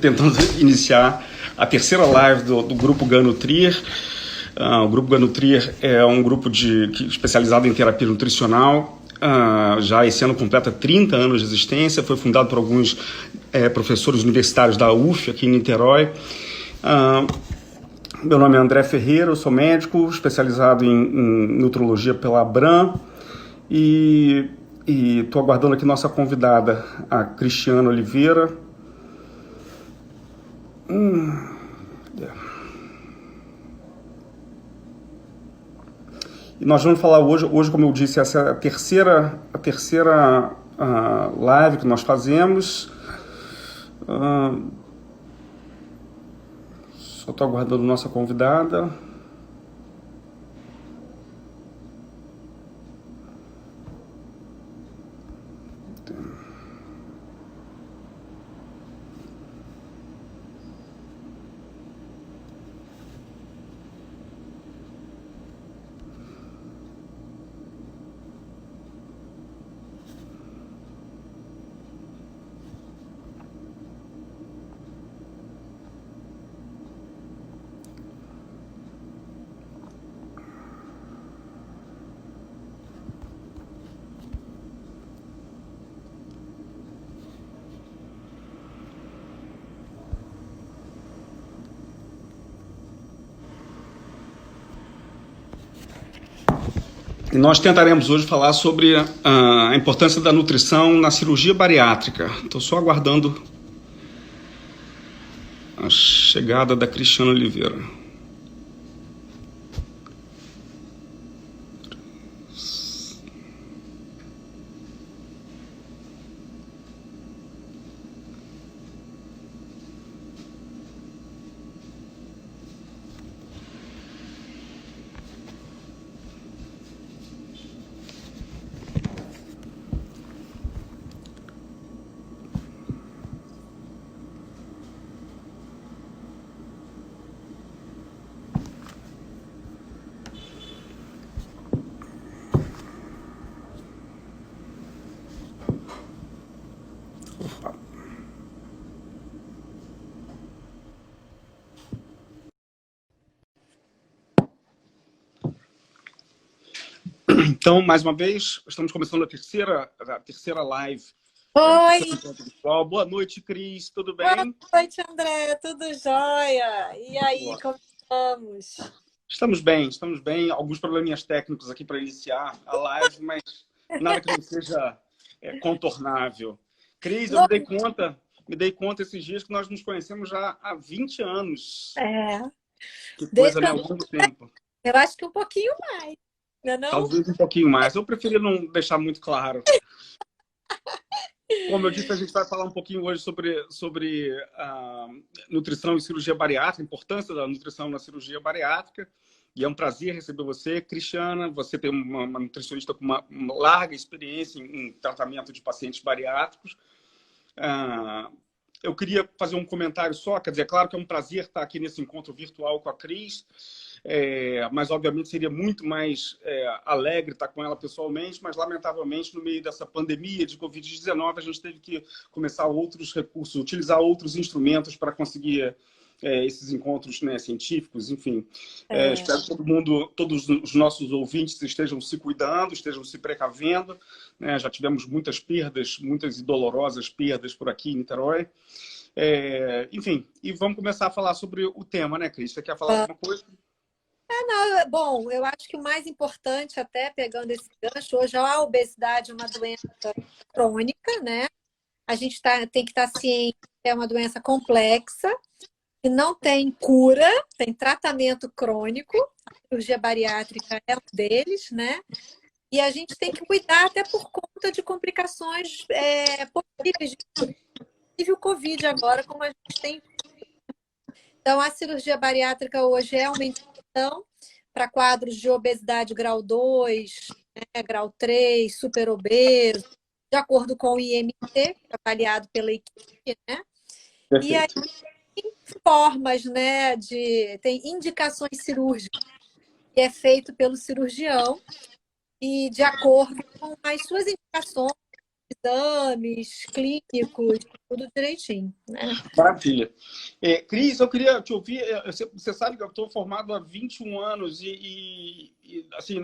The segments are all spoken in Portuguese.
Tentando iniciar a terceira live do Grupo GANUTRIR. O Grupo GANUTRIR é um grupo especializado em terapia nutricional. Já esse ano completa 30 anos de existência. Foi fundado por alguns professores universitários da UF, aqui em Niterói. Meu nome é André Ferreira, eu sou médico, especializado em nutrologia pela Abram. E estou aguardando aqui nossa convidada, a Cristiana Oliveira. E nós vamos falar hoje, como eu disse, essa é a terceira live que nós fazemos. Só estou aguardando nossa convidada. E nós tentaremos hoje falar sobre a importância da nutrição na cirurgia bariátrica. Estou só aguardando a chegada da Cristiana Oliveira. Então, mais uma vez, estamos começando a terceira live. Oi! Boa noite, Cris. Tudo Boa bem? noite, André. Tudo jóia? E aí, Boa. como estamos? Estamos bem. Alguns probleminhas técnicos aqui para iniciar a live, mas nada que não seja contornável. Cris, eu me dei conta esses dias que nós nos conhecemos já há 20 anos. Que coisa, né? Ao longo do tempo. Eu acho que um pouquinho mais, não é não? Talvez um pouquinho mais. Eu preferia não deixar muito claro. Como eu disse, a gente vai falar um pouquinho hoje sobre nutrição e cirurgia bariátrica, a importância da nutrição na cirurgia bariátrica. E é um prazer receber você, Cristiana. Você tem uma nutricionista com uma larga experiência em tratamento de pacientes bariátricos. Eu queria fazer um comentário só, quer dizer, é claro que é um prazer estar aqui nesse encontro virtual com a Cris, mas obviamente seria muito mais alegre estar com ela pessoalmente, mas lamentavelmente no meio dessa pandemia de Covid-19 a gente teve que começar outros recursos, utilizar outros instrumentos para conseguir esses encontros, né, científicos, enfim. Espero que todos os nossos ouvintes estejam se cuidando, estejam se precavendo, né? Já tivemos muitas perdas, muitas e dolorosas perdas por aqui em Niterói. Enfim, e vamos começar a falar sobre o tema, né, Cris? Você quer falar alguma coisa? Bom, eu acho que o mais importante, até pegando esse gancho, hoje a obesidade é uma doença crônica, né? A gente tem que estar ciente que é uma doença complexa, que não tem cura, tem tratamento crônico, a cirurgia bariátrica é um deles, né? E a gente tem que cuidar até por conta de complicações possíveis, inclusive o Covid agora, como a gente tem. Então, a cirurgia bariátrica hoje é uma indicação para quadros de obesidade grau 2, né, grau 3, super obeso, de acordo com o IMC, avaliado pela equipe, né? E aí tem formas, né, tem indicações cirúrgicas, que é feito pelo cirurgião, e de acordo com as suas indicações, exames clínicos, tudo direitinho, né? Maravilha. Cris, eu queria te ouvir. Você sabe que eu estou formado há 21 anos assim,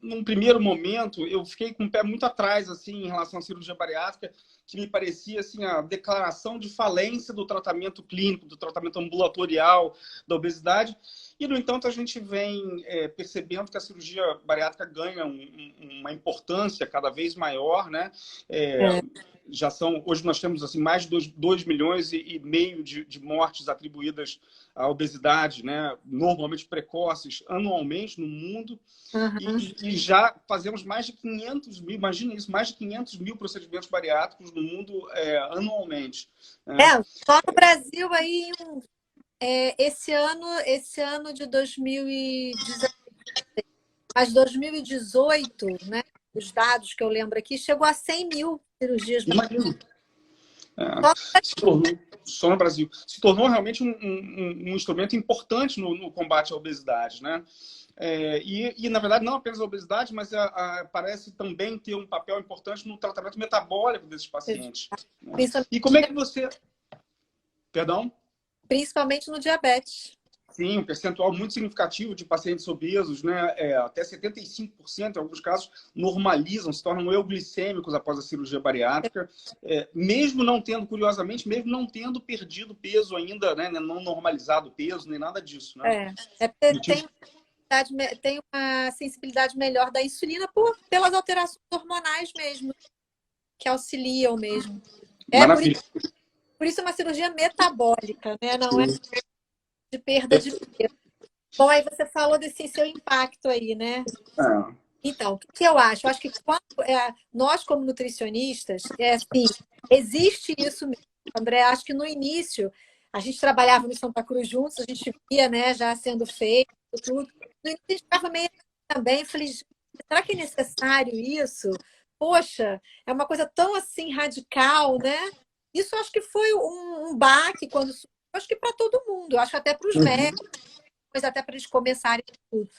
num primeiro momento, eu fiquei com o pé muito atrás assim, em relação à cirurgia bariátrica, que me parecia assim, a declaração de falência do tratamento clínico, do tratamento ambulatorial da obesidade. E, no entanto, a gente vem percebendo que a cirurgia bariátrica ganha uma importância cada vez maior, né? Hoje nós temos assim, mais de 2 milhões e meio de mortes atribuídas à obesidade, né? Normalmente precoces, anualmente no mundo. Uhum. E já fazemos mais de 500 mil, imagina isso, mais de 500 mil procedimentos bariátricos no mundo anualmente. Né? Só no Brasil aí, esse ano de 2017, mas 2018, né? Os dados que eu lembro aqui, chegou a 100 mil cirurgias. Imagina. Só no Brasil. Se tornou realmente um instrumento importante no combate à obesidade, né? Na verdade, não apenas a obesidade, mas parece também ter um papel importante no tratamento metabólico desses pacientes. Né? E como é que você... Perdão? Principalmente no diabetes. Sim, um percentual muito significativo de pacientes obesos, né? Até 75%, em alguns casos, normalizam, se tornam euglicêmicos após a cirurgia bariátrica, mesmo não tendo, curiosamente, mesmo não tendo perdido peso ainda, né? Não normalizado o peso, nem nada disso. Né? Tem uma sensibilidade melhor da insulina pelas alterações hormonais mesmo, que auxiliam mesmo. Maravilha. Por isso é uma cirurgia metabólica, né? Não é de perda de peso. Bom, aí você falou desse seu impacto aí, né? Então, o que eu acho? Eu acho que nós, como nutricionistas, assim, existe isso mesmo. André, acho que no início, a gente trabalhava no Santa Cruz juntos, a gente via, né, já sendo feito, tudo. No início, a gente estava meio também, falei, será que é necessário isso? Poxa, é uma coisa tão assim radical, né? Isso acho que foi um baque quando... Acho que para todo mundo, acho que até para os médicos, mas até para eles começarem tudo.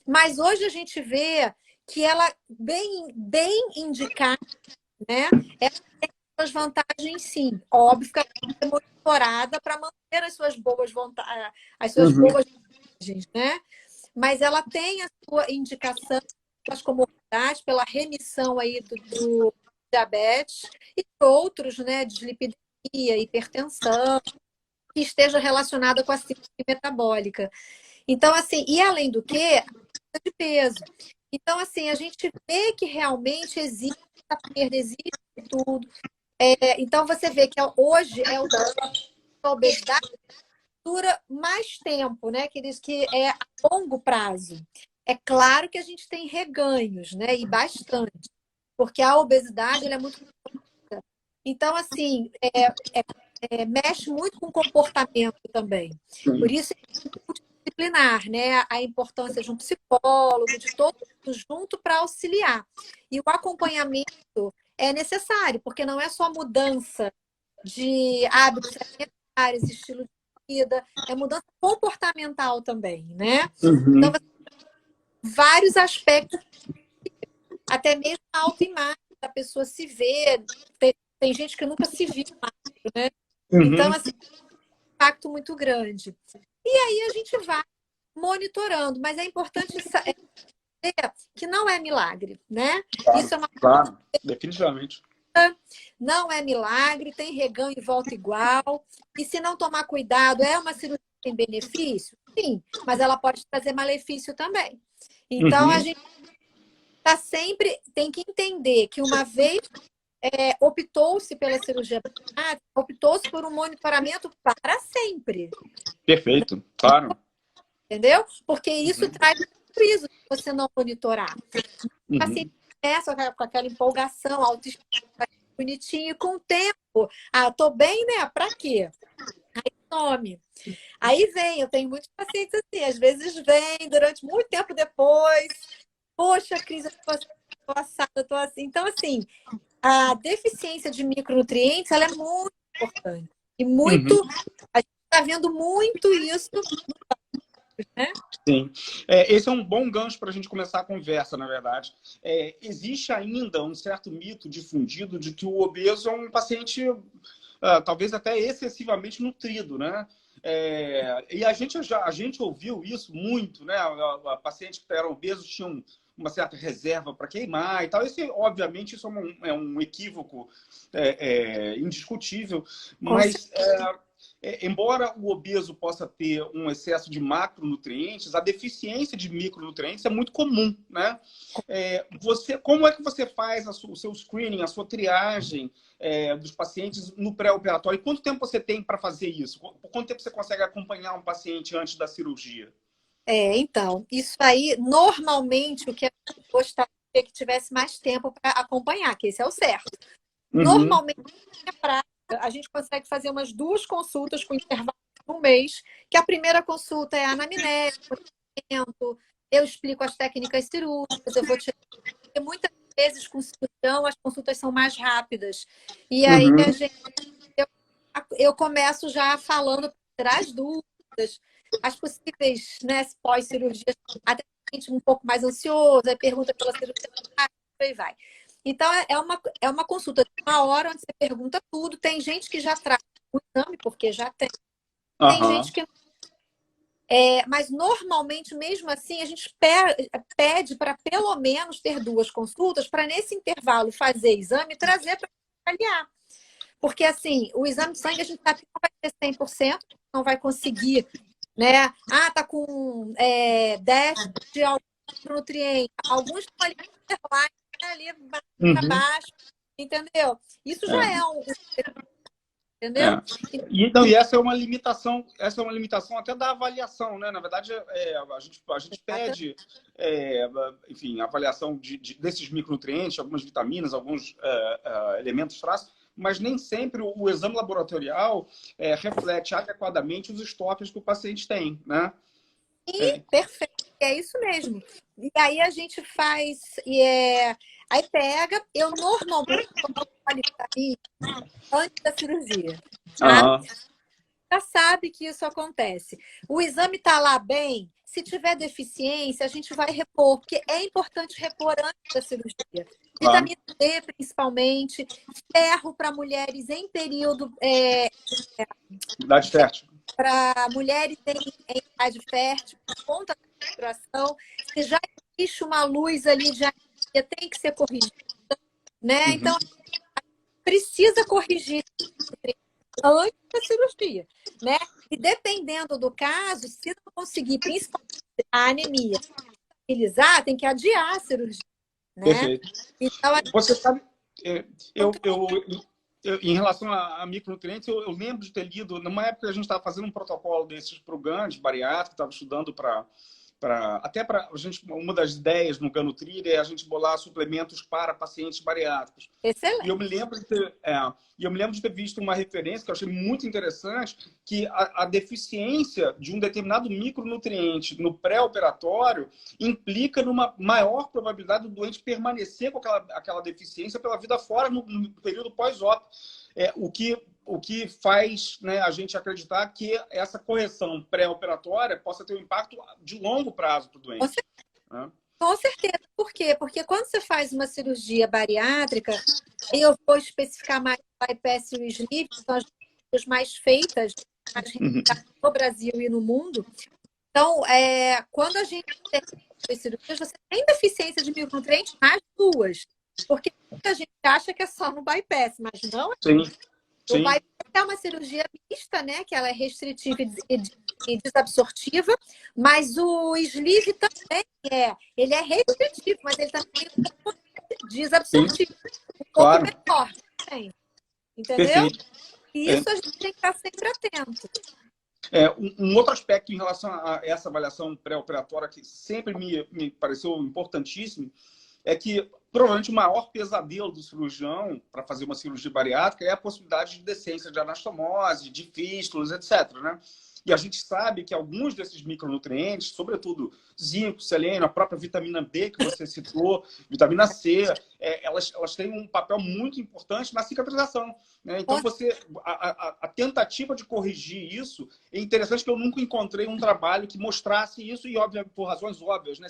Mas hoje a gente vê que ela, bem indicada, né? Ela tem suas vantagens, sim. Óbvio que ela tem que ser monitorada para manter as suas boas vontades, as suas boas vantagens, né? Mas ela tem a sua indicação das comorbidades pela remissão aí do diabetes e outros, né? Dislipidemia, hipertensão, que esteja relacionada com a síndrome metabólica. Então, assim, e além do que, a perda de peso. Então, assim, a gente vê que realmente existe a perda, existe tudo. Então, você vê que hoje a obesidade dura mais tempo, né? Que diz que é a longo prazo. É claro que a gente tem reganhos, né? E bastante. Porque a obesidade ela é muito... Então, assim, mexe muito com o comportamento também. Por isso é multidisciplinar, né? A importância de um psicólogo, de todo mundo junto para auxiliar. E o acompanhamento é necessário, porque não é só mudança de hábitos alimentares, estilo de vida, é mudança comportamental também, né? Então, vários aspectos, até mesmo a autoimagem da pessoa se ver. Tem gente que nunca se viu mais, né? Então, assim, um impacto muito grande. E aí a gente vai monitorando, mas é importante saber que não é milagre, né? Claro, isso é uma... claro, definitivamente. Não é milagre, tem reganho e volta igual. E se não tomar cuidado, é uma cirurgia que tem benefício? Sim, mas ela pode trazer malefício também. Então, a gente tem que entender que uma vez optou-se pela cirurgia bariátrica, optou-se por um monitoramento para sempre. Perfeito, claro. Entendeu? Porque isso traz prejuízo se você não monitorar. O paciente começa com aquela empolgação, autoestima, bonitinho, com o tempo. Tô bem, né? Pra quê? Aí some. Aí vem, eu tenho muitos pacientes assim, às vezes vem durante muito tempo depois. Poxa, Cris, eu tô assada, eu tô assim. Então, assim, a deficiência de micronutrientes, ela é muito importante. E muito... A gente está vendo muito isso né? Sim. Esse é um bom gancho para a gente começar a conversa, na verdade. Existe ainda um certo mito difundido de que o obeso é um paciente talvez até excessivamente nutrido, né? E a gente ouviu isso muito, né? Pacientes que eram obesos tinham uma certa reserva para queimar e tal. Obviamente, isso é um equívoco indiscutível, mas embora o obeso possa ter um excesso de macronutrientes, a deficiência de micronutrientes é muito comum, né? Como é que você faz o seu screening, a sua triagem dos pacientes no pré-operatório? E quanto tempo você tem para fazer isso? Por quanto tempo você consegue acompanhar um paciente antes da cirurgia? Então, isso aí, normalmente, o que a gente gostaria é que tivesse mais tempo para acompanhar, que esse é o certo. Uhum. Normalmente, a gente consegue fazer umas 2 consultas com intervalo de 1 mês, que a primeira consulta é a anamnese, eu explico as técnicas cirúrgicas, eu vou tirar. Porque muitas vezes com cirurgião as consultas são mais rápidas. E aí Uhum. eu começo já falando para tirar as dúvidas, as possíveis, né, pós-cirurgias, até a gente um pouco mais ansioso, aí pergunta pela cirurgia, aí vai. Então, é uma consulta de 1 hora, onde você pergunta tudo. Tem gente que já traz o exame, porque já tem. Tem Uhum. gente que mas normalmente, mesmo assim, a gente pede para pelo menos ter 2 consultas, para nesse intervalo fazer exame e trazer para avaliar. Porque, assim, o exame de sangue a gente sabe que não vai ser 100%, não vai conseguir, né? Tá com déficit de algum nutriente. Alguns estão ali borderline, ali para Uhum. baixo, entendeu? Isso já É. é entendeu? E essa é uma limitação até da avaliação, né? Na verdade, a gente pede, enfim, avaliação desses micronutrientes, algumas vitaminas, alguns elementos traços, mas nem sempre o exame laboratorial reflete adequadamente os estoques que o paciente tem, né? Perfeito, é isso mesmo. E aí a gente faz, aí pega, eu normalmente coloco a vitamina antes da cirurgia, tá? Aham. Já sabe que isso acontece. O exame está lá bem, se tiver deficiência, a gente vai repor, porque é importante repor antes da cirurgia. Claro. Vitamina D, principalmente, ferro para mulheres em período, Idade fértil. para mulheres em idade fértil, por conta da menstruação. Se já existe uma luz ali de anemia, tem que ser corrigida, né? Uhum. Então, precisa corrigir antes da cirurgia, né? E dependendo do caso, se não conseguir, principalmente a anemia, estabilizar, tem que adiar a cirurgia, né? Perfeito. Então, Você sabe, em relação a micronutrientes, eu lembro de ter lido, numa época a gente estava fazendo um protocolo desses para o GAN, de bariátrico, estava estudando até para a gente, uma das ideias no GANUTRI é a gente bolar suplementos para pacientes bariátricos. E excelente. eu me lembro de ter visto uma referência que eu achei muito interessante, que a deficiência de um determinado micronutriente no pré-operatório implica numa maior probabilidade do doente permanecer com aquela deficiência pela vida fora no período pós-op. O que faz, né, a gente acreditar que essa correção pré-operatória possa ter um impacto de longo prazo para o doente. Com certeza. Por quê? Porque quando você faz uma cirurgia bariátrica, eu vou especificar mais o bypass e o sleeve, que são as cirurgias mais feitas no Brasil e no mundo. Então, quando a gente tem cirurgias, você tem deficiência de micronutrientes nas 2. Porque muita gente acha que é só no bypass, mas não é. Sim. O bypass é uma cirurgia mista, né? Que ela é restritiva e desabsortiva, mas o sleeve também ele é restritivo, mas ele também é desabsortivo. Um pouco Claro. menor, entendeu? Perfeito. E isso a gente tem que estar sempre atento. Um outro aspecto em relação a essa avaliação pré-operatória que sempre me pareceu importantíssimo é que provavelmente o maior pesadelo do cirurgião para fazer uma cirurgia bariátrica é a possibilidade de descência de anastomose, de fístulas, etc., né? E a gente sabe que alguns desses micronutrientes, sobretudo zinco, selênio, a própria vitamina B que você citou, vitamina C, elas têm um papel muito importante na cicatrização, né? Então, a tentativa de corrigir isso, é interessante que eu nunca encontrei um trabalho que mostrasse isso e, obviamente, por razões óbvias, né?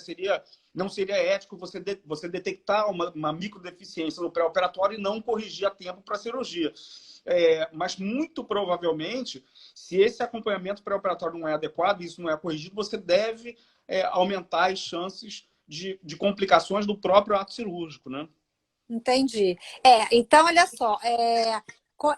Não seria ético você detectar uma microdeficiência no pré-operatório e não corrigir a tempo para a cirurgia. Mas, muito provavelmente, se esse acompanhamento pré-operatório não é adequado, isso não é corrigido, você deve aumentar as chances de complicações do próprio ato cirúrgico, né? Entendi. Então, olha só,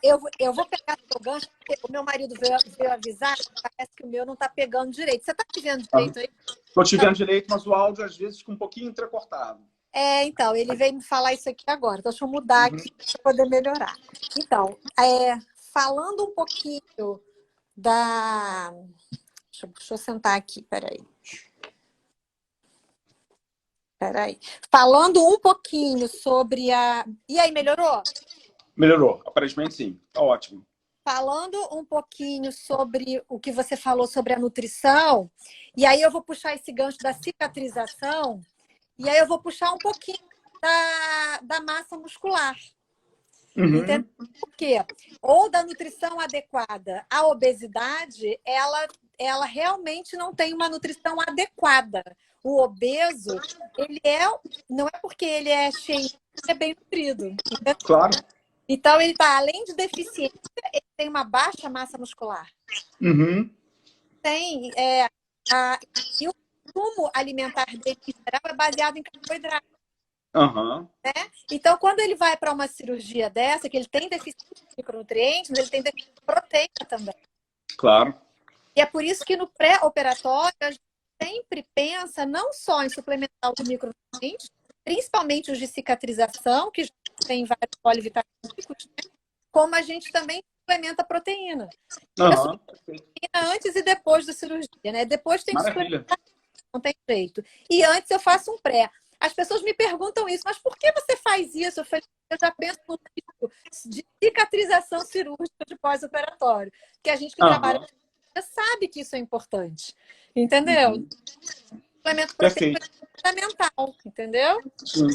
eu vou pegar o gancho, porque o meu marido veio avisar, parece que o meu não está pegando direito. Você está me vendo direito aí? Estou te vendo direito, mas o áudio às vezes fica um pouquinho entrecortado. Então, ele veio me falar isso aqui agora. Então, deixa eu mudar aqui para poder melhorar. Então, falando um pouquinho da... Deixa eu sentar aqui, peraí. Falando um pouquinho sobre a... E aí, melhorou? Melhorou, aparentemente sim. Tá ótimo. Falando um pouquinho sobre o que você falou sobre a nutrição, e aí eu vou puxar esse gancho da cicatrização, e aí eu vou puxar um pouquinho da massa muscular. Entendeu? Por quê? Ou da nutrição adequada. A obesidade, ela realmente não tem uma nutrição adequada. O obeso, não é porque ele é cheio, ele é bem nutrido. Entendeu? Claro. Então, ele está, além de deficiência, ele tem uma baixa massa muscular. Tem, e o consumo alimentar dele, em geral, é baseado em carboidrato. Né? Então, quando ele vai para uma cirurgia dessa, que ele tem deficiência de micronutrientes, ele tem deficiência de proteína também. Claro. E é por isso que no pré-operatório, a gente sempre pensa não só em suplementar os micronutrientes, principalmente os de cicatrização, que já tem vários polivitamínicos, né? Como a gente também suplementa a proteína. Proteína antes e depois da cirurgia, né? Depois tem que suplementar, não tem jeito. E antes eu faço um pré. As pessoas me perguntam isso, mas por que você faz isso? Eu falei, eu já penso no risco de cicatrização cirúrgica de pós-operatório. Porque a gente que trabalha sabe que isso é importante. Entendeu? Suplemento proteico é fundamental, entendeu? Sim.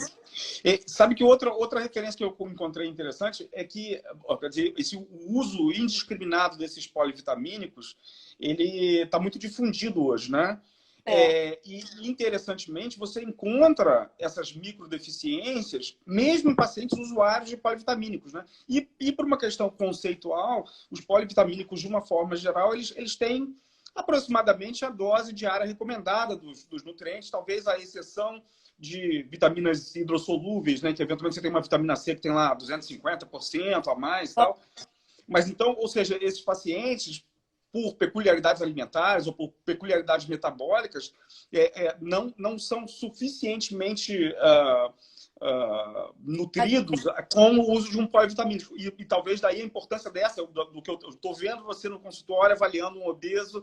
E sabe que outra referência que eu encontrei interessante é que, quer dizer, o uso indiscriminado desses polivitamínicos, ele está muito difundido hoje, né? E, interessantemente, você encontra essas microdeficiências mesmo em pacientes usuários de polivitamínicos, né? E por uma questão conceitual, os polivitamínicos, de uma forma geral, eles têm aproximadamente a dose diária recomendada dos nutrientes, talvez a exceção de vitaminas hidrossolúveis, né? Que eventualmente você tem uma vitamina C que tem lá 250% a mais e tal. Mas então, ou seja, esses pacientes, por peculiaridades alimentares ou por peculiaridades metabólicas, não são suficientemente nutridos com o uso de um polivitamínico. E talvez daí a importância dessa, do que eu estou vendo você no consultório avaliando um obeso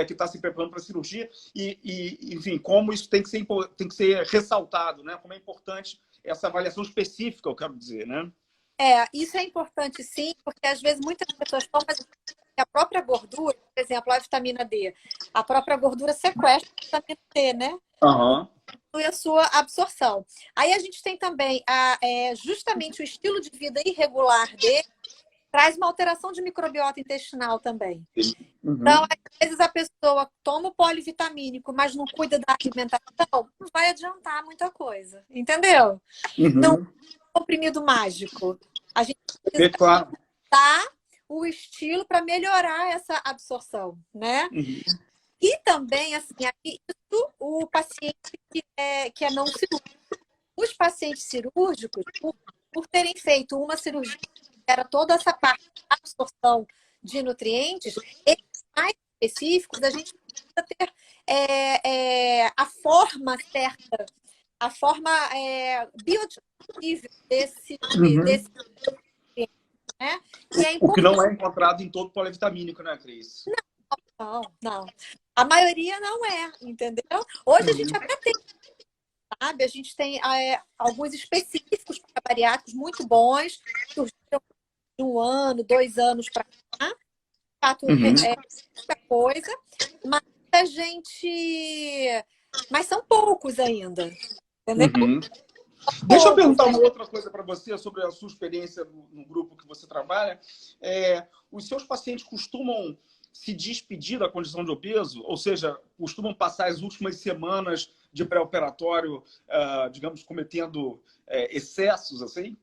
que está se preparando para a cirurgia enfim, como isso tem que ser ressaltado, né? Como é importante essa avaliação específica, eu quero dizer, né? Isso é importante sim, porque às vezes muitas pessoas tomam a própria gordura, por exemplo, a vitamina D, a própria gordura sequestra a vitamina D, né? E a sua absorção. Aí a gente tem também justamente o estilo de vida irregular dele, traz uma alteração de microbiota intestinal também. Então, às vezes a pessoa toma o polivitamínico, mas não cuida da alimentação, não vai adiantar muita coisa, entendeu? Não é um comprimido mágico. A gente precisa dar o estilo para melhorar essa absorção, né? E também, assim, isso, o paciente que é não cirúrgico. Os pacientes cirúrgicos, por terem feito uma cirurgia que era toda essa parte de absorção de nutrientes, esses mais específicos, a gente precisa ter a forma certa, a forma biodisponível desse né? O que não é encontrado em todo polivitamínico, né, Cris? Não. A maioria não é, entendeu? Hoje a gente até tem, sabe? A gente tem alguns específicos para bariátricos muito bons, surgiram de 1 ano, 2 anos para cá. De fato, muita coisa, mas a gente... Mas são poucos ainda, entendeu? Deixa eu perguntar uma outra coisa para você sobre a sua experiência no grupo que você trabalha. Os seus pacientes costumam se despedir da condição de obeso? Ou seja, costumam passar as últimas semanas de pré-operatório, digamos, cometendo excessos, assim?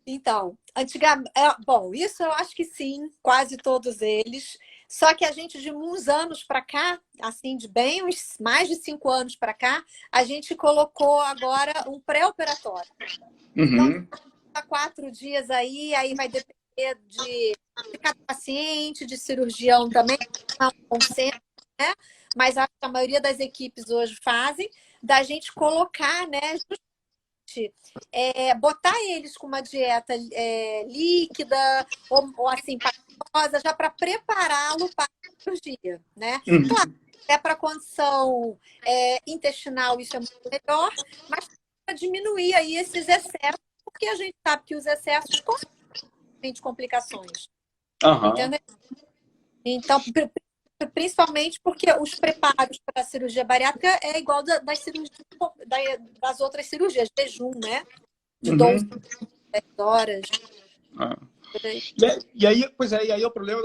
Então, antigamente, bom, isso eu acho que sim, quase todos eles. Só que a gente, de uns anos para cá, assim, de bem uns mais de 5 anos para cá, a gente colocou agora um pré-operatório. Então, Uhum. há 4 dias aí vai depender de cada paciente, de cirurgião também, não consenso, né? Mas acho que a maioria das equipes hoje fazem, da gente colocar, né, botar eles com uma dieta líquida ou assim, pastosa, já para prepará-lo para a cirurgia, né? Uhum. Claro, até para a condição intestinal isso é muito melhor, mas para diminuir aí esses excessos, porque a gente sabe que os excessos causam complicações. Uhum. Entendeu? Então, principalmente porque os preparos para a cirurgia bariátrica é igual das cirurgias, das outras cirurgias, jejum, né? De 12 horas. E aí, pois é, e aí o problema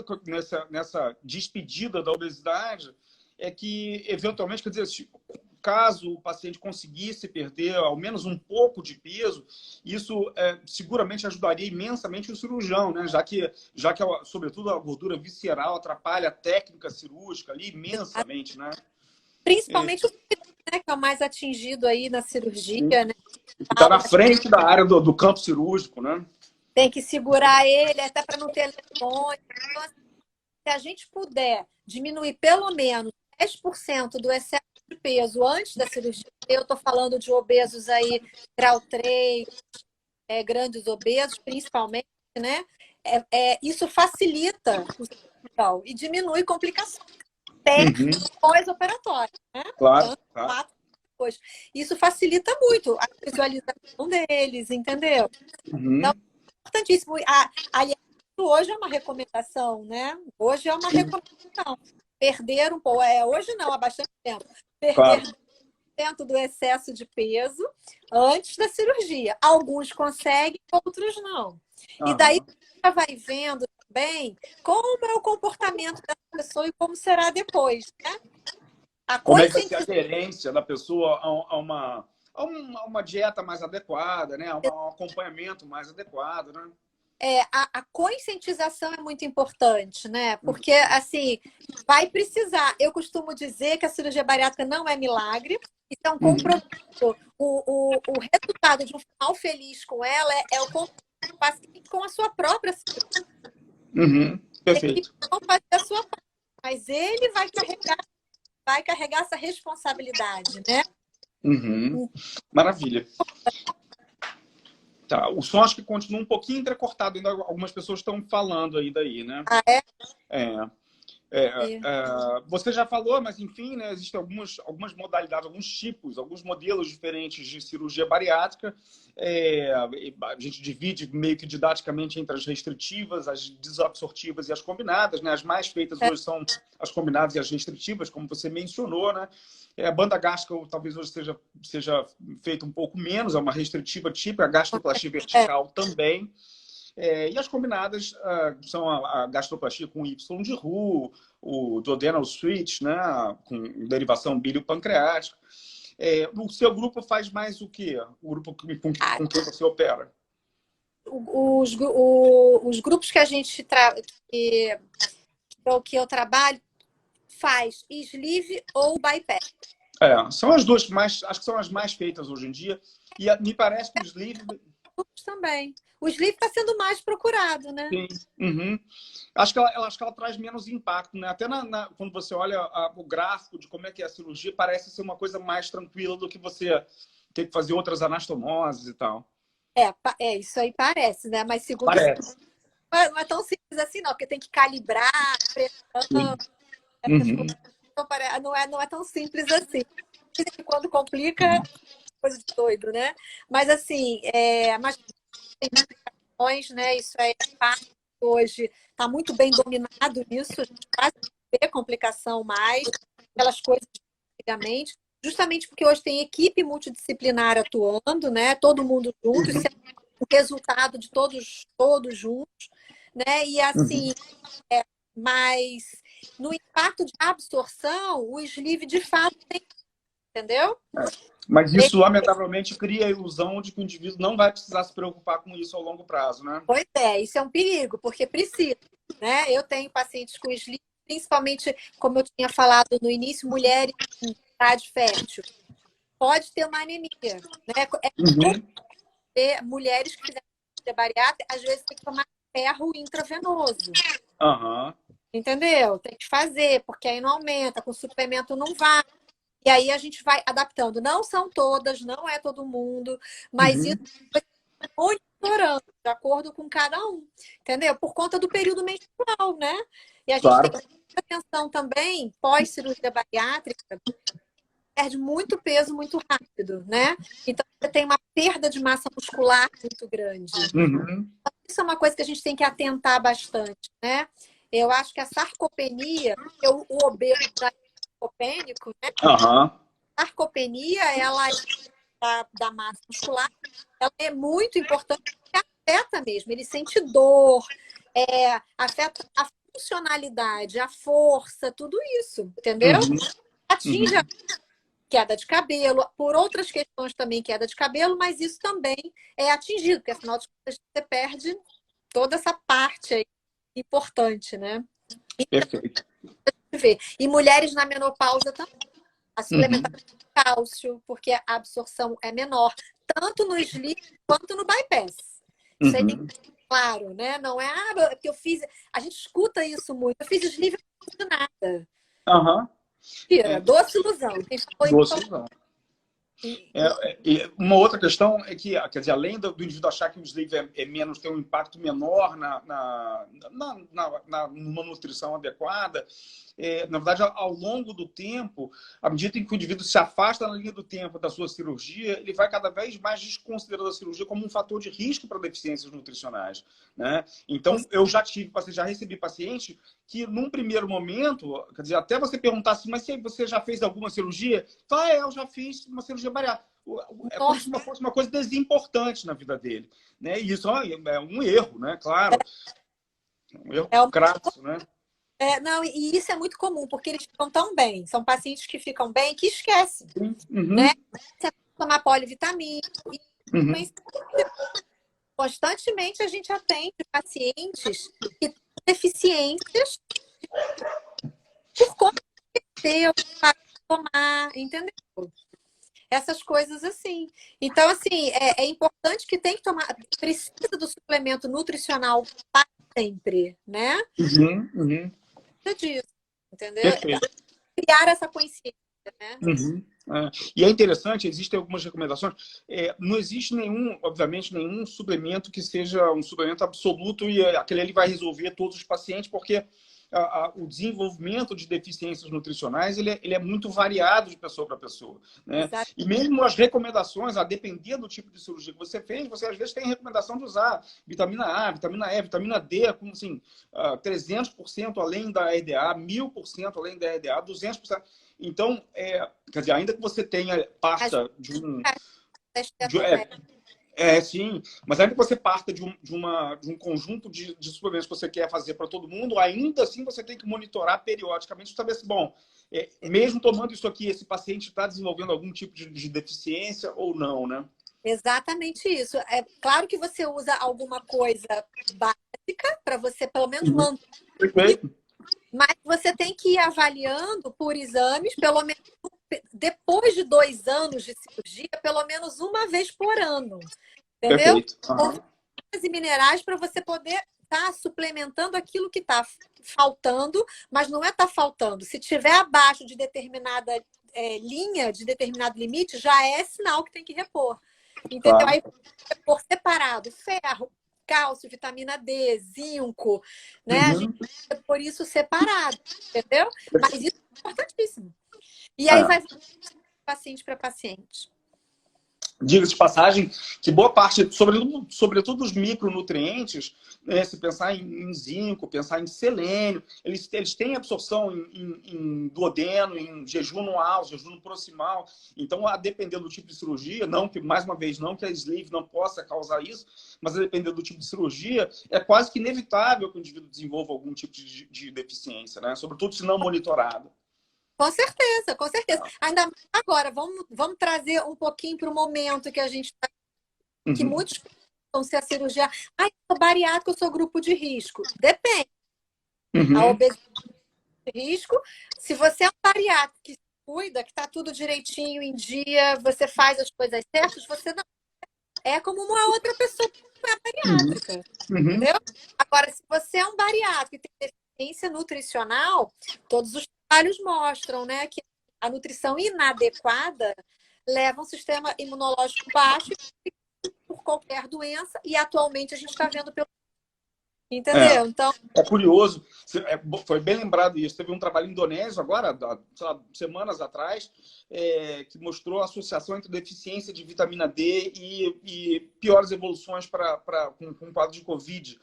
nessa despedida da obesidade é que, eventualmente, quer dizer, caso o paciente conseguisse perder ao menos um pouco de peso, isso seguramente ajudaria imensamente o cirurgião, né? Já que sobretudo, a gordura visceral atrapalha a técnica cirúrgica ali imensamente, né? Principalmente o né, que é o mais atingido aí na cirurgia, né? Está na frente da área do campo cirúrgico, né? Tem que segurar ele até para não ter lesões. Então, assim, se a gente puder diminuir pelo menos 10% do excesso de peso antes da cirurgia, eu estou falando de obesos aí, grau 3, grandes obesos, principalmente, né? Isso facilita o cirurgião e diminui complicações pós-operatórias, né? Claro, Tanto claro. depois. Isso facilita muito a visualização deles, entendeu? Então, é importantíssimo. Aliás, hoje é uma recomendação, né? Hoje é uma recomendação. Perder um pouco, hoje não, há bastante tempo. Perder 10% do excesso de peso antes da cirurgia. Alguns conseguem, outros não. E daí você vai vendo também como é o comportamento dessa pessoa e como será depois, né? Como é que vai ser a aderência da pessoa a uma dieta mais adequada, né? A um acompanhamento mais adequado, né? A conscientização é muito importante, né? Porque, assim, vai precisar. Eu costumo dizer que a cirurgia bariátrica não é milagre, então, compromisso. O resultado de um final feliz com ela é o compromisso do paciente com a sua própria cirurgia. Perfeito. Não fazer a sua parte, mas ele vai carregar essa responsabilidade, né? Maravilha. Tá, o som acho que continua um pouquinho entrecortado, ainda algumas pessoas estão falando aí daí, né? Ah, é? Você já falou, mas enfim, né, existem algumas modalidades, alguns tipos, alguns modelos diferentes de cirurgia bariátrica. A gente divide meio que didaticamente entre as restritivas, as desabsortivas e as combinadas, né? As mais feitas hoje são as combinadas e as restritivas, como você mencionou, né? A banda gástrica talvez hoje seja feita um pouco menos, é uma restritiva típica, a gastroplastia vertical também. E as combinadas são a gastroplastia com Y de Roux, o duodenal switch, né, com derivação bilio-pancreática. O seu grupo faz mais o quê? O grupo com que você opera? Os grupos que a gente que eu trabalho faz sleeve ou bypass. São as duas acho que são as mais feitas hoje em dia. E me parece que o sleeve também. O sleeve está sendo mais procurado, né? Sim. Acho que ela traz menos impacto, né? Até quando você olha o gráfico de como é que é a cirurgia, parece ser uma coisa mais tranquila do que você ter que fazer outras anastomoses e tal. Isso aí parece, né? Mas segundo parece. Não é tão simples assim, não, porque tem que calibrar, pressão. Não é tão simples assim. Quando complica, é coisa de doido, né? Mas assim, mas tem complicações, né? Isso é parte hoje, está muito bem dominado isso, a gente quase não vê complicação mais, aquelas coisas de antigamente. justamente porque hoje tem equipe multidisciplinar atuando, né? Todo mundo junto, isso é o resultado de todos juntos, né? E assim, mas no impacto de absorção, o sleeve de fato tem, entendeu? Mas isso, lamentavelmente, cria a ilusão de que o indivíduo não vai precisar se preocupar com isso ao longo prazo, né? Pois é, isso é um perigo, porque precisa, né? Eu tenho pacientes com sleeve, principalmente, como eu tinha falado no início, mulheres em idade fértil. Pode ter uma anemia, né? Uhum. Ter mulheres que fizeram cirurgia bariátrica, às vezes tem que tomar ferro intravenoso. Aham. Entendeu? Tem que fazer, porque aí não aumenta, com suplemento não vai. E aí a gente vai adaptando. Não são todas, não é todo mundo, mas isso vai monitorando de acordo com cada um, entendeu? Por conta do período menstrual, né? E a gente tem Claro. que ter atenção também, pós-cirurgia bariátrica, perde muito peso muito rápido, né? Então você tem uma perda de massa muscular muito grande. Uhum. Isso é uma coisa que a gente tem que atentar bastante, né? Eu acho que a sarcopenia, o obeso sarcopênico, né? Aham. A sarcopenia, ela da massa muscular, ela é muito importante porque afeta mesmo. Ele sente dor, afeta a funcionalidade, a força, tudo isso, entendeu? Uhum. Atinge a Uhum. queda de cabelo, por outras questões também queda de cabelo, mas isso também é atingido, porque afinal de contas você perde toda essa parte aí importante, né? Perfeito. E mulheres na menopausa também. A Uhum. suplementação de cálcio, porque a absorção é menor, tanto no sleeve quanto no bypass. Isso aí tem que Uhum. ser claro, né? Não é que eu fiz. A gente escuta isso muito. Eu fiz sleeve e não fiz nada. Aham. Mentira, É, doce ilusão. Quem falou isso doce não. E uma outra questão é que, quer dizer, além do indivíduo achar que o sleeve é menos, tem um impacto menor numa nutrição adequada, na verdade, ao longo do tempo, à medida em que o indivíduo se afasta na linha do tempo da sua cirurgia, ele vai cada vez mais desconsiderando a cirurgia como um fator de risco para deficiências nutricionais, né? Então, eu já recebi paciente que, num primeiro momento, quer dizer, até você perguntar assim, mas você já fez alguma cirurgia? Fala, eu já fiz uma cirurgia bariátrica. É como se fosse uma coisa desimportante na vida dele, né? E isso é um erro, né? Claro. Um erro crasso, né? Não, e isso é muito comum, porque eles ficam tão bem. São pacientes que ficam bem que esquecem, né? Uhum. Você tomar polivitamina. Uhum. Constantemente a gente atende pacientes que têm deficiências por conta de ter, tomar, entendeu? Essas coisas assim. Então, assim, é importante que tem que tomar, precisa do suplemento nutricional para sempre, né? Uhum. Uhum. Precisa disso, entendeu? Perfeito. Criar essa consciência, né? Uhum. E é interessante, existem algumas recomendações. Não existe nenhum, obviamente, nenhum suplemento que seja um suplemento absoluto e aquele ali vai resolver todos os pacientes, porque o desenvolvimento de deficiências nutricionais ele é muito variado de pessoa para pessoa, né? Exato. E mesmo as recomendações, a depender do tipo de cirurgia que você fez, você às vezes tem recomendação de usar vitamina A, vitamina E, vitamina D, como assim, 300% além da EDA, 1000% além da EDA, 200%. Então, quer dizer, ainda que você tenha parta de um... sim, mas ainda que você parta de um conjunto de suplementos que você quer fazer para todo mundo, ainda assim você tem que monitorar periodicamente para saber se, bom, mesmo tomando isso aqui, esse paciente está desenvolvendo algum tipo de deficiência ou não, né? Exatamente isso. É claro que você usa alguma coisa básica para você pelo menos Uhum. manter, Perfeito. mas você tem que ir avaliando por exames, pelo menos depois de 2 anos de cirurgia, pelo menos uma vez por ano. Entendeu? Perfeito. Uhum. E minerais para você poder estar suplementando aquilo que está faltando, mas não é estar faltando. Se tiver abaixo de determinada linha, de determinado limite, já é sinal que tem que repor. Entendeu? Claro. Aí por separado, ferro, cálcio, vitamina D, zinco, né? A gente por isso separado, entendeu? Mas isso é importantíssimo. E aí vai paciente para paciente. Diga-se de passagem que boa parte, sobretudo os micronutrientes, né, se pensar em zinco, pensar em selênio, eles têm absorção em duodeno, em jejum anual, jejum proximal. Então, a depender do tipo de cirurgia, não que, mais uma vez, não que a sleeve não possa causar isso, mas a depender do tipo de cirurgia, é quase que inevitável que o indivíduo desenvolva algum tipo de deficiência, né? Sobretudo se não monitorado. Com certeza, com certeza. Ainda mais agora, vamos trazer um pouquinho para o momento que a gente está, que Uhum. muitos pensam se a cirurgia. Eu sou bariátrica, eu sou grupo de risco. Depende. A Uhum. obesidade de risco, se você é um bariátrico que se cuida, que está tudo direitinho em dia, você faz as coisas certas, você não é como uma outra pessoa que não é bariátrica. Uhum. Entendeu? Agora, se você é um bariátrico e tem deficiência nutricional, todos os trabalhos mostram, né, que a nutrição inadequada leva um sistema imunológico baixo por qualquer doença, e atualmente a gente está vendo pelo. Entendeu? Então. É curioso, foi bem lembrado isso. Teve um trabalho indonésio agora, sei lá, semanas atrás, que mostrou a associação entre deficiência de vitamina D e piores evoluções com o quadro de Covid.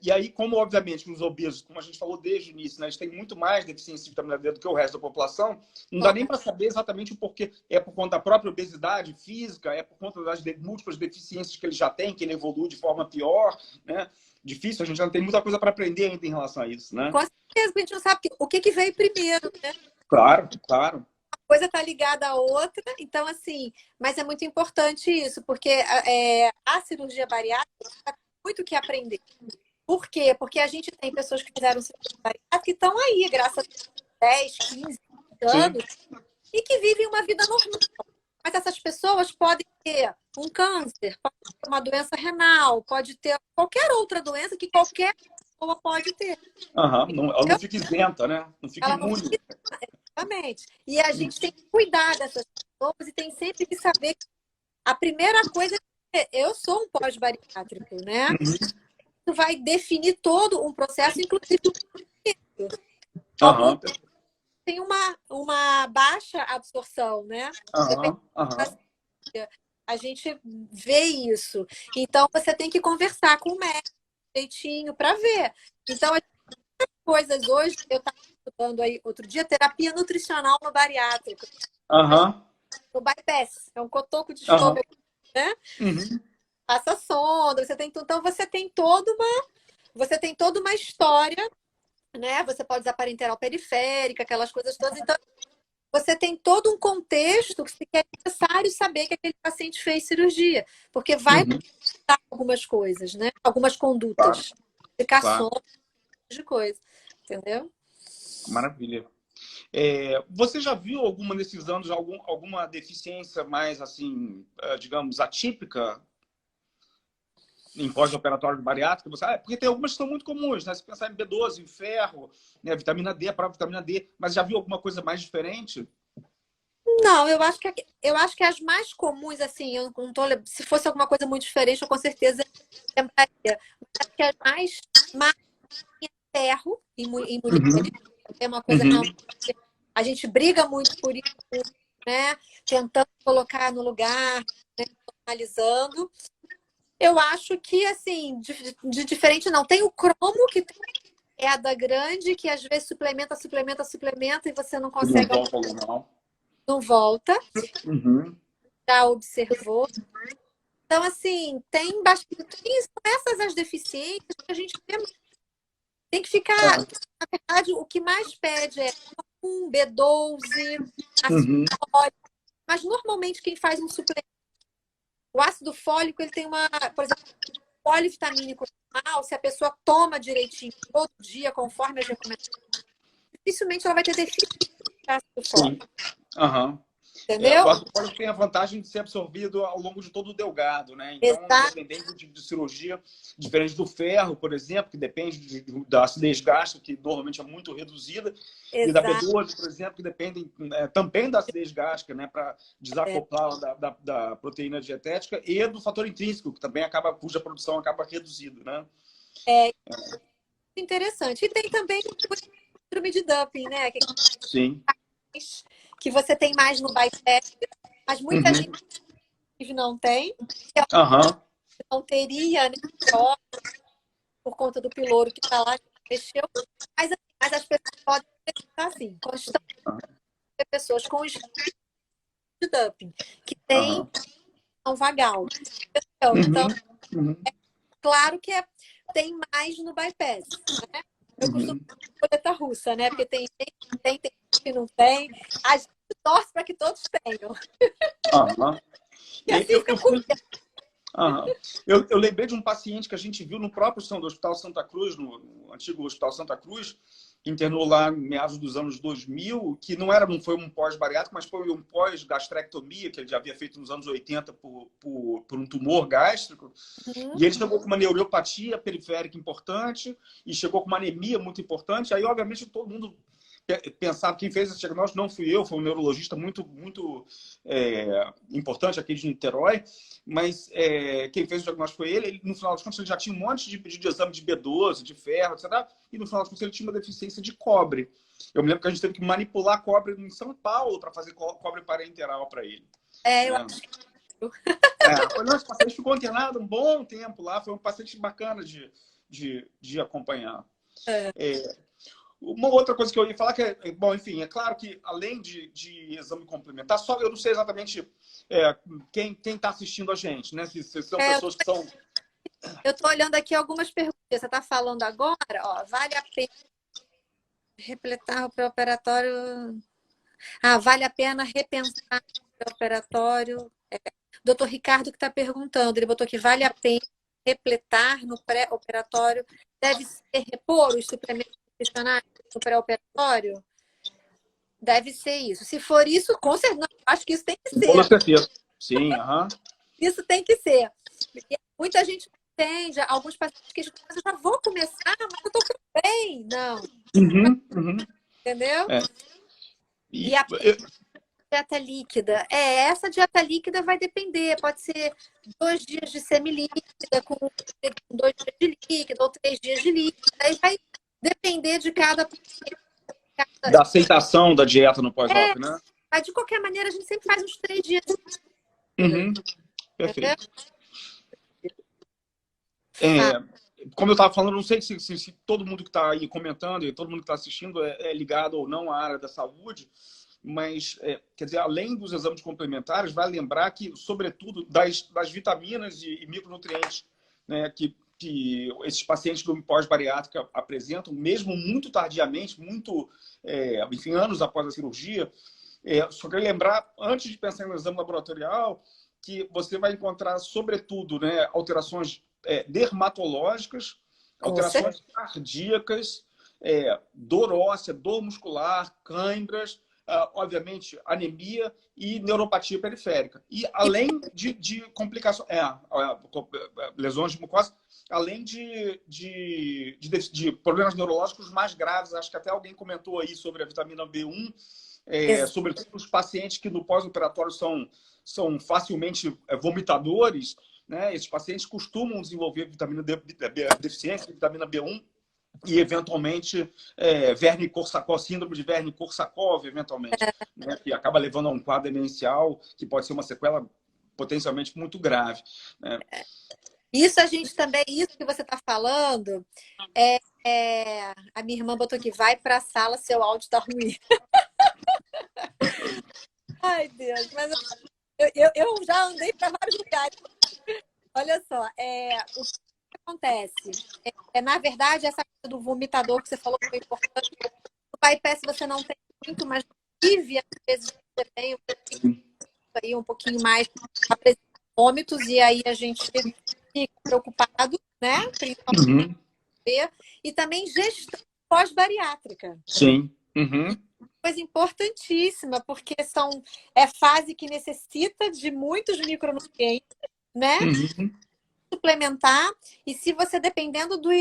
E aí, como obviamente os obesos, como a gente falou desde o início, né, eles têm muito mais deficiência de vitamina D do que o resto da população, não dá nem para saber exatamente o porquê. É por conta da própria obesidade física, é por conta das múltiplas deficiências que ele já tem, que ele evolui de forma pior, né? Difícil, a gente já tem muita coisa para aprender ainda em relação a isso, né? Com certeza, a gente não sabe o que veio primeiro, né? Claro, claro. Uma coisa está ligada à outra, então, assim, mas é muito importante isso, porque a cirurgia bariátrica tem muito o que aprender. Por quê? Porque a gente tem pessoas que fizeram cirurgia bariátrica que estão aí, graças a 10, 15 anos, sim, e que vivem uma vida normal. Mas essas pessoas podem ter um câncer, pode ter uma doença renal, pode ter qualquer outra doença que qualquer pessoa pode ter. Uhum. Ela não fica isenta, né? Não fica imune. Exatamente. E a gente tem que cuidar dessas pessoas e tem sempre que saber que a primeira coisa é que eu sou um pós-bariátrico, né? Isso vai definir todo um processo, inclusive algum tem uma baixa absorção, né? A gente vê isso. Então, você tem que conversar com o médico direitinho para ver. Então, as coisas hoje, eu estava estudando aí outro dia, terapia nutricional no bariátrico. O bypass, é um cotoco de estômago, né? Passa sonda, então você tem toda uma história, né? Você pode usar parenteral periférica, aquelas coisas todas. Então, você tem todo um contexto que é necessário saber que aquele paciente fez cirurgia, porque vai mudar algumas coisas, né? Algumas condutas, explicações de coisa, entendeu? Maravilha. Você já viu alguma desses anos, alguma deficiência mais, assim, digamos, atípica em pós-operatório bariátrico? Porque tem algumas que são muito comuns, né? Se pensar em B12, em ferro, né? Vitamina D, a própria vitamina D, mas já viu alguma coisa mais diferente? Não, eu acho que as mais comuns, assim, eu não tô, se fosse alguma coisa muito diferente, eu com certeza lembraria. Mas acho que as mais ferro em mulheres é uma coisa realmente. A gente briga muito por isso, né? Tentando colocar no lugar, né? Analisando. Eu acho que, assim, de diferente não. Tem o cromo, que tem queda grande, que às vezes suplementa e você não consegue. Não volta. Já observou. Então, assim, tem bastante. Essas as deficiências que a gente tem que ficar. Na verdade, o que mais pede é um B12, ácido fólico. Mas normalmente quem faz um suplemento, o ácido fólico, ele tem por exemplo, polivitamínico normal, se a pessoa toma direitinho todo dia, conforme as recomendações, dificilmente ela vai ter deficiência de ácido fólico. Entendeu? O ácido fólico tem a vantagem de ser absorvido ao longo de todo o delgado, né? Então, independente do tipo de cirurgia, diferente do ferro, por exemplo, que depende da acidez gástrica, que normalmente é muito reduzida, e da B12, por exemplo, que dependem também da acidez gástrica, né? Para desacoplar da proteína dietética, e do fator intrínseco, que também cuja produção acaba reduzida, né? Interessante. E tem também o síndrome de Dumping, né? Sim. Que você tem mais no bypass, mas muita gente não tem. Aham. Não teria, né, por conta do piloro que está lá, que mexeu. Mas as pessoas podem estar assim, constantemente pessoas com estímulo de dumping, que tem Aham. um vagal. Então, Uhum. claro que tem mais no bypass, né? Eu costumo Uhum. roleta russa, né? Porque tem que não tem. A gente torce para que todos tenham. Aham. E E assim fica comigo. Aham. Eu lembrei de um paciente que a gente viu no próprio do Hospital Santa Cruz, no antigo Hospital Santa Cruz, que internou lá em meados dos anos 2000, que não foi um pós-bariátrico, mas foi um pós-gastrectomia, que ele já havia feito nos anos 80 por um tumor gástrico. Uhum. E ele chegou com uma neuropatia periférica importante e chegou com uma anemia muito importante. Aí, obviamente, todo mundo pensava, quem fez esse diagnóstico não fui eu, foi um neurologista muito importante aqui de Niterói, mas quem fez o diagnóstico foi ele. No final das contas, ele já tinha um monte de pedido de exame de B12, de ferro, etc. E no final das contas, ele tinha uma deficiência de cobre. Eu me lembro que a gente teve que manipular cobre em São Paulo para fazer cobre parenteral para ele. Eu acho que... Esse paciente ficou internado um bom tempo lá, foi um paciente bacana de acompanhar. Uma outra coisa que eu ia falar que bom, enfim, é claro que além de exame complementar, só eu não sei exatamente quem está assistindo a gente, né? Se são pessoas que são... Eu estou olhando aqui algumas perguntas. Você está falando agora, ó, vale a pena repletar o pré-operatório? Vale a pena repensar o pré-operatório? Doutor Ricardo que está perguntando, ele botou que vale a pena repletar no pré-operatório? Deve ser repor os suplementos nutricionais no pré-operatório? Deve ser isso. Se for isso, com certeza, acho que isso tem que ser. Com certeza. Sim, Isso tem que ser. Porque muita gente entende, alguns pacientes que eu já vou começar, mas eu estou tudo bem. Não. Entendeu? E a dieta líquida? Essa dieta líquida vai depender. Pode ser 2 dias de semilíquida, com 2 dias de líquida, ou 3 dias de líquida. Aí vai depender de cada... Da aceitação da dieta no pós-op, né? Mas de qualquer maneira, a gente sempre faz uns 3 dias. Perfeito. Como eu estava falando, não sei se todo mundo que está aí comentando e todo mundo que está assistindo é ligado ou não à área da saúde, mas, quer dizer, além dos exames complementares, vai lembrar que, sobretudo, das vitaminas e micronutrientes, né, que esses pacientes do pós-bariátrica apresentam, mesmo muito tardiamente, enfim, anos após a cirurgia. Só queria lembrar, antes de pensar no exame laboratorial, que você vai encontrar, sobretudo, né, alterações dermatológicas, alterações cardíacas, dor óssea, dor muscular, cãibras, obviamente, anemia e neuropatia periférica. E além de complicações, lesões de mucosa, além de problemas neurológicos mais graves. Acho que até alguém comentou aí sobre a vitamina B1, sobretudo os pacientes que no pós-operatório são facilmente vomitadores, né? Esses pacientes costumam desenvolver deficiência de vitamina B1 e, eventualmente, síndrome de Wernicke-Korsakoff, eventualmente, né? Que acaba levando a um quadro demencial, que pode ser uma sequela potencialmente muito grave, né? Isso a gente também, isso que você está falando, a minha irmã botou aqui, vai para a sala, seu áudio está ruim. Ai, Deus, mas eu já andei para vários lugares. Olha só, o que acontece? Na verdade, essa coisa do vomitador que você falou foi importante. No bypass você não tem muito, mas no IV, às vezes você tem um pouquinho mais de vômitos, e aí a gente fica preocupado, né? Principalmente. E também gestão pós-bariátrica. Sim. Coisa importantíssima, porque é fase que necessita de muitos micronutrientes, né? Suplementar. E se você, dependendo do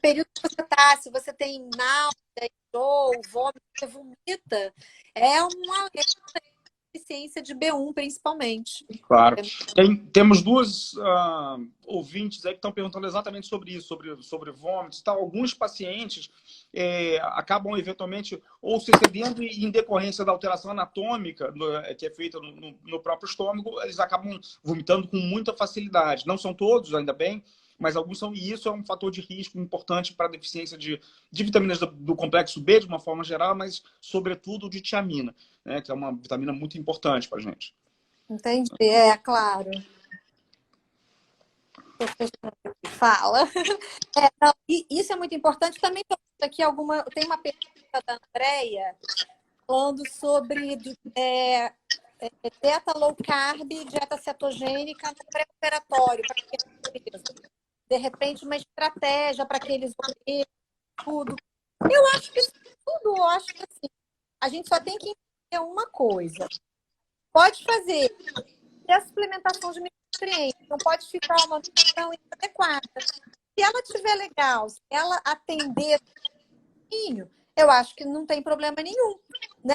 período que você está, se você tem náusea, ou vômito, você vomita, é uma deficiência de B1, principalmente. Claro. Temos duas ouvintes aí que estão perguntando exatamente sobre isso, sobre vômitos e tal. Alguns pacientes acabam eventualmente ou se excedendo em decorrência da alteração anatômica que é feita no próprio estômago, eles acabam vomitando com muita facilidade. Não são todos, ainda bem, mas alguns são, e isso é um fator de risco importante para a deficiência de vitaminas do complexo B, de uma forma geral, mas sobretudo de tiamina, né, que é uma vitamina muito importante para a gente. Entendi, claro. Fala. Não, e isso é muito importante. Também aqui tem uma pergunta da Andrea falando sobre dieta low carb, dieta cetogênica no pré-operatório, de repente uma estratégia para aqueles tudo. Eu acho que tudo, eu acho que assim, a gente só tem que entender uma coisa. Pode fazer a suplementação de micronutrientes, não pode ficar uma nutrição inadequada. Se ela estiver legal, se ela atender eu acho que não tem problema nenhum. Né?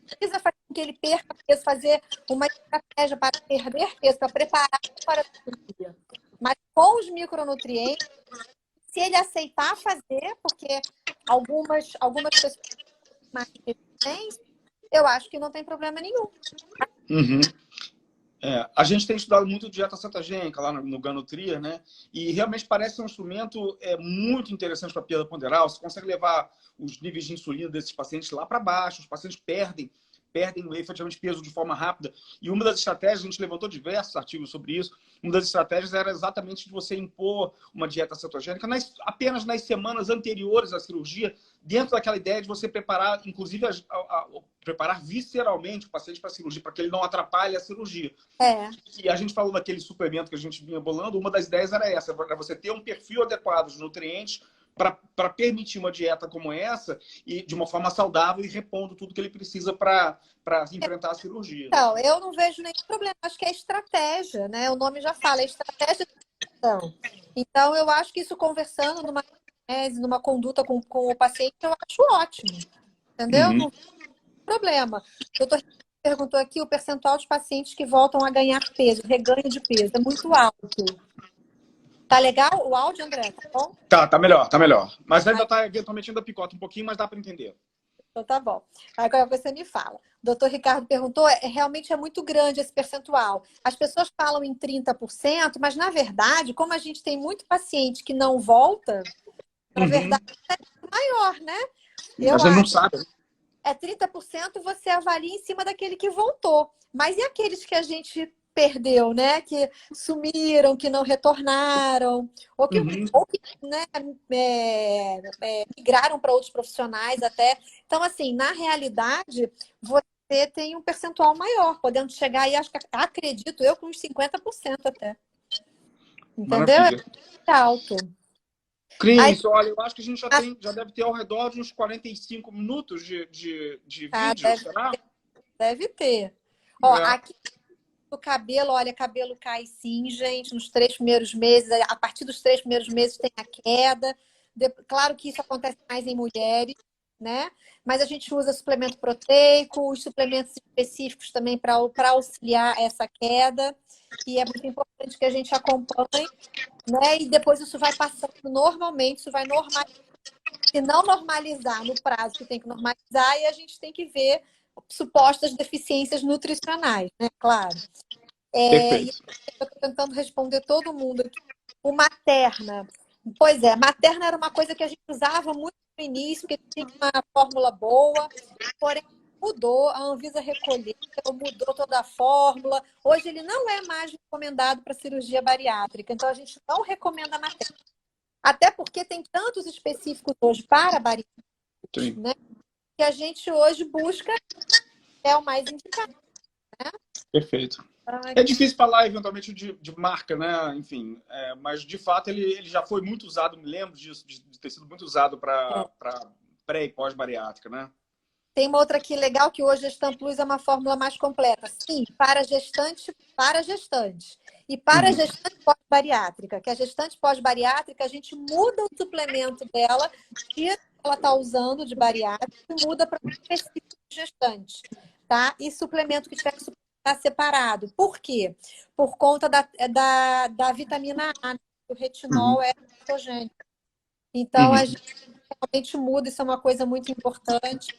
Precisa fazer com que ele perca peso, fazer uma estratégia para perder peso, para preparar para a cirurgia. Mas com os micronutrientes, se ele aceitar fazer, porque algumas pessoas mais resistentes, eu acho que não tem problema nenhum. Uhum. A gente tem estudado muito dieta cetogênica lá no Ganutria, né? E realmente parece um instrumento muito interessante para a perda ponderal. Você consegue levar os níveis de insulina desses pacientes lá para baixo. Os pacientes perdem efetivamente peso de forma rápida. E uma das estratégias, a gente levantou diversos artigos sobre isso, uma das estratégias era exatamente de você impor uma dieta cetogênica apenas nas semanas anteriores à cirurgia, dentro daquela ideia de você preparar, inclusive, preparar visceralmente o paciente para a cirurgia, para que ele não atrapalhe a cirurgia. E a gente falou daquele suplemento que a gente vinha bolando, uma das ideias era essa, era você ter um perfil adequado de nutrientes para permitir uma dieta como essa e de uma forma saudável e repondo tudo que ele precisa para enfrentar a cirurgia. Então, eu não vejo nenhum problema. Acho que é estratégia, né? O nome já fala, é estratégia de nutrição. Então, eu acho que isso conversando numa conduta com o paciente, eu acho ótimo. Entendeu? Uhum. Não tem problema. O doutor perguntou aqui o percentual de pacientes que voltam a ganhar peso, reganho de peso, é muito alto. Tá legal o áudio, André? Tá bom? Tá melhor, tá melhor. Mas eventualmente ainda picota um pouquinho, mas dá para entender. Então tá bom. Agora você me fala. O doutor Ricardo perguntou, realmente é muito grande esse percentual. As pessoas falam em 30%, mas na verdade, como a gente tem muito paciente que não volta, na verdade é maior, né? A gente não sabe. 30% você avalia em cima daquele que voltou. Mas e aqueles que a gente perdeu, né? Que sumiram, que não retornaram, ou que né, migraram para outros profissionais até. Então, assim, na realidade, você tem um percentual maior, podendo chegar aí, acredito eu, com uns 50% até. Entendeu? Maravilha. É alto. Cris, olha, eu acho que a gente já deve ter ao redor de uns 45 minutos de vídeo, será? Deve ter. Ó, aqui o cabelo, olha, cabelo cai sim, gente, nos 3 primeiros meses, a partir dos 3 primeiros meses tem a queda. Claro que isso acontece mais em mulheres, né? Mas a gente usa suplemento proteico, os suplementos específicos também para auxiliar essa queda. E é muito importante que a gente acompanhe, né? E depois isso vai passando normalmente, isso vai normalizar. Se não normalizar no prazo que tem que normalizar, e a gente tem que ver supostas deficiências nutricionais, né? Claro. E eu estou tentando responder todo mundo aqui. O Materna. Pois é, Materna era uma coisa que a gente usava muito no início, porque tinha uma fórmula boa, porém mudou, a Anvisa recolheu, mudou toda a fórmula. Hoje ele não é mais recomendado para cirurgia bariátrica, então a gente não recomenda Materna. Até porque tem tantos específicos hoje para bariátrica, né? Que a gente hoje busca o mais indicado, né? Perfeito. É difícil falar eventualmente de marca, né? Enfim, mas de fato ele já foi muito usado, me lembro disso, de ter sido muito usado para pré e pós-bariátrica, né? Tem uma outra aqui legal que hoje a Gestamp Plus é uma fórmula mais completa. Sim, para gestante. E para a gestante pós-bariátrica, que a gestante pós-bariátrica, a gente muda o suplemento dela, tira o que ela está usando de bariátrica e muda para o específico de gestante. tá? E suplemento que tiver que suplementar separado. Por quê? Por conta da vitamina A, né? O retinol Uhum. é adaptogênico. Então, a Uhum. gente realmente muda, isso é uma coisa muito importante.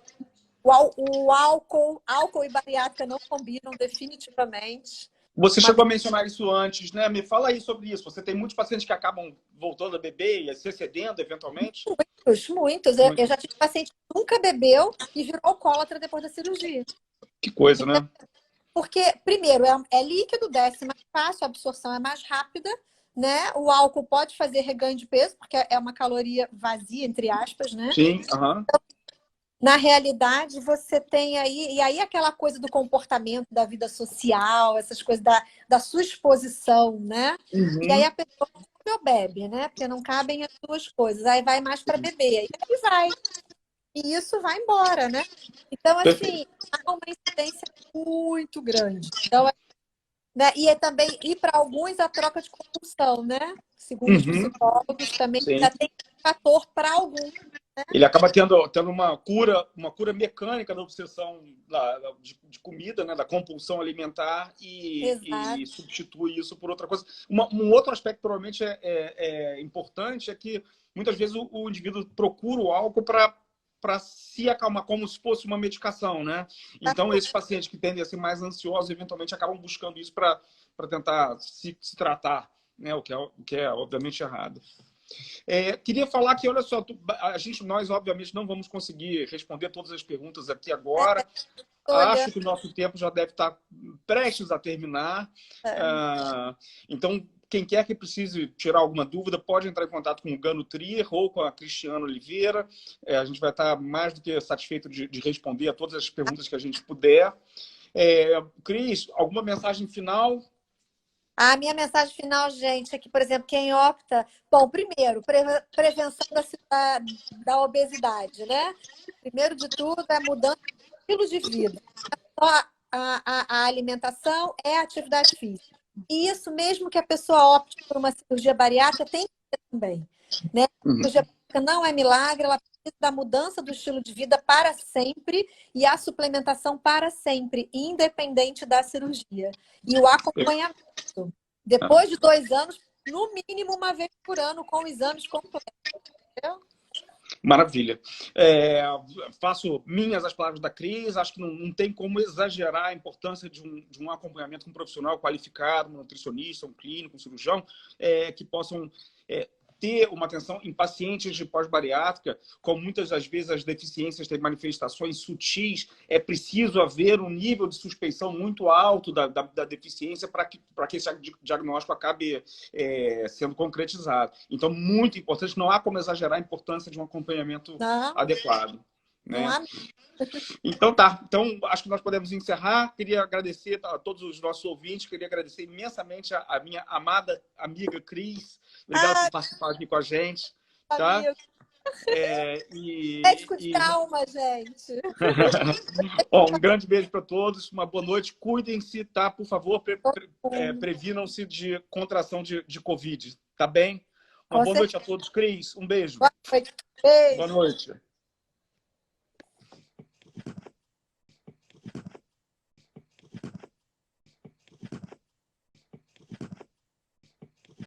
O álcool e bariátrica não combinam definitivamente. Você Uma chegou a mencionar isso antes, né? Me fala aí sobre isso. Você tem muitos pacientes que acabam voltando a beber e a se excedendo, eventualmente? Muitos, muitos. Eu Muito. já tive paciente que nunca bebeu e virou alcoólatra depois da cirurgia. Que coisa, né? Porque, primeiro, é líquido, desce mais fácil, a absorção é mais rápida, né? O álcool pode fazer reganho de peso, porque é uma caloria vazia, entre aspas, né? Sim, aham. Na realidade, você tem aí, e aí aquela coisa do comportamento, da vida social, essas coisas da sua exposição, né? E aí Uhum. a pessoa come ou bebe, né? Porque não cabem as duas coisas. Aí vai mais para beber. E aí vai. E isso vai embora, né? Então, Perfeito. assim, há uma incidência muito grande. Então, né? E é também, e para alguns, a troca de compulsão, né? Segundo os Uhum. psicólogos, também Sim. já tem fator para alguns. Ele acaba tendo uma cura mecânica da obsessão de comida, né, da compulsão alimentar Exato. e substitui isso por outra coisa. Um outro aspecto provavelmente é importante é que muitas vezes o indivíduo procura o álcool para se acalmar, como se fosse uma medicação, né? Então, esses pacientes que tendem a ser mais ansiosos, eventualmente acabam buscando isso para tentar se tratar, né? O que é obviamente errado. Queria falar que, olha só, nós obviamente não vamos conseguir responder todas as perguntas aqui agora. Tô Acho olhando. que o nosso tempo já deve estar prestes a terminar. Então, quem quer que precise tirar alguma dúvida, pode entrar em contato com o Gano Trier ou com a Cristiana Oliveira. A gente vai estar mais do que satisfeito de responder a todas as perguntas que a gente puder. Cris, alguma mensagem final? A minha mensagem final, gente, é que, por exemplo, quem opta. Bom, primeiro, prevenção da obesidade, né? Primeiro de tudo, é mudança de estilo de vida. Só a alimentação é a atividade física. E isso, mesmo que a pessoa opte por uma cirurgia bariátrica, tem que ter também. Né? A cirurgia bariátrica não é milagre, ela precisa da mudança do estilo de vida para sempre e a suplementação para sempre, independente da cirurgia. E o acompanhamento. Depois de 2 anos, no mínimo uma vez por ano, com exames completos. Entendeu? Maravilha. Faço minhas as palavras da Cris. Acho que não tem como exagerar a importância de um acompanhamento com um profissional qualificado, um nutricionista, um clínico, um cirurgião, que possam ter uma atenção em pacientes de pós-bariátrica, com muitas das vezes as deficiências têm manifestações sutis, é preciso haver um nível de suspeição muito alto da deficiência para que esse diagnóstico acabe sendo concretizado. Então, muito importante, não há como exagerar a importância de um acompanhamento Não, adequado. não Né? há. Então tá. Então acho que nós podemos encerrar. Queria agradecer a todos os nossos ouvintes, queria agradecer imensamente a minha amada amiga Cris. Obrigado por Ah, participar aqui com a gente. Tá? amigo. É, Médico de e... alma, gente. Bom, um grande beijo para todos, uma boa noite. Cuidem-se, tá? Por favor, previnam-se de contração de Covid. Tá bem? Uma Com boa certeza. noite a todos. Cris, um beijo. Boa noite. Boa Beijo. noite.